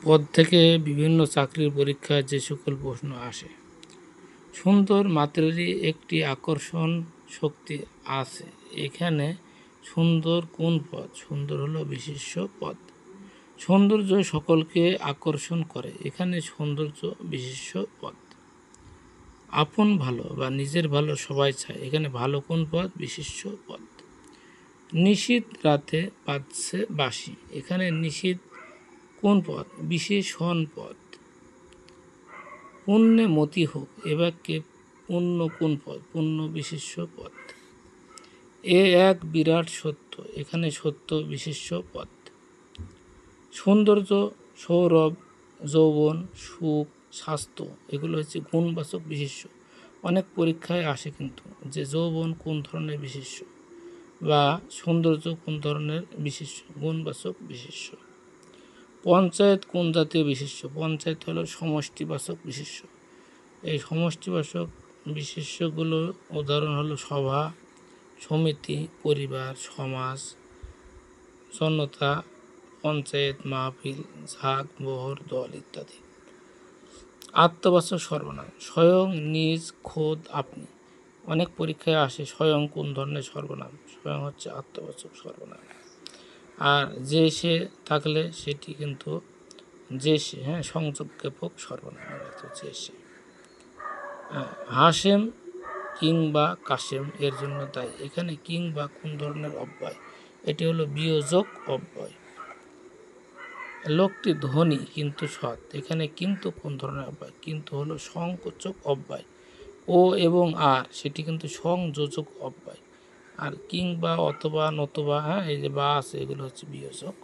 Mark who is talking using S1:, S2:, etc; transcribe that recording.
S1: পদ থেকে বিভিন্ন চাকরির পরীক্ষায় যে সকল প্রশ্ন আসে, সুন্দর মাত্রারই একটি আকর্ষণ শক্তি আছে। এখানে সুন্দর কোন পদ? সুন্দর হলো বিশেষ্য পদ। সৌন্দর্য সকলকে আকর্ষণ করে, এখানে সৌন্দর্য বিশেষ্য পদ। আপন ভালো বা নিজের ভালো সবাই চায়, এখানে ভালো কোন পদ? বিশেষ্য পদ। নিশীথ রাতে বাজছে বাঁশি, এখানে নিশীথ কোন পদ? বিশেষণ পদ। পুণ্যে মতি হোক, এ বাক্যে পুণ্য কোন পদ? পুণ্য বিশেষ্য পদ। এ এক বিরাট সত্য, এখানে সত্য বিশেষ্য পদ। সৌন্দর্য, সৌরভ, যৌবন, সুখ, স্বাস্থ্য এগুলো হচ্ছে গুণবাচক বিশেষ্য। অনেক পরীক্ষায় আসে কিন্তু যে যৌবন কোন ধরনের বিশেষ্য বা সৌন্দর্য কোন ধরনের বিশেষ্য, গুণবাচক বিশেষ্য। পঞ্চায়েত কোন জাতীয় বিশেষ্য? পঞ্চায়েত হলো সমষ্টিবাচক বিশেষ্য। এই সমষ্টিবাচক বিশেষ্যগুলোর উদাহরণ হলো সভা, সমিতি, পরিবার, সমাজ, জনতা, পঞ্চায়েত, মাহফিল, ঝাঁক, বহর, দল ইত্যাদি। আত্মবাচক সর্বনাম, স্বয়ং, নিজ, খোদ, আপনি। অনেক পরীক্ষায় আসে স্বয়ং কোন ধরনের সর্বনাম? স্বয়ং হচ্ছে আত্মবাচক সর্বনাম। আর যে সে থাকলে সেটি কিন্তু যে সে, সংযোগ জ্ঞাপক সর্বনাম, যে সে। হাসেম কিংবা কাসেম এর জন্য দায়ী, এখানে কিংবা কোন ধরনের অব্যয়? এটি হলো বিয়োজক অব্যয়। লোকটি ধনী কিন্তু সৎ, এখানে কিন্তু কোন ধরনের অব্যয়? কিন্তু হলো সংকোচক অব্যয়। ও এবং আর সেটি কিন্তু সংযোজক অব্যয়। আর কিংবা, অথবা, নতবা, এই যে বা আছে এগুলো হচ্ছে বিয়োজক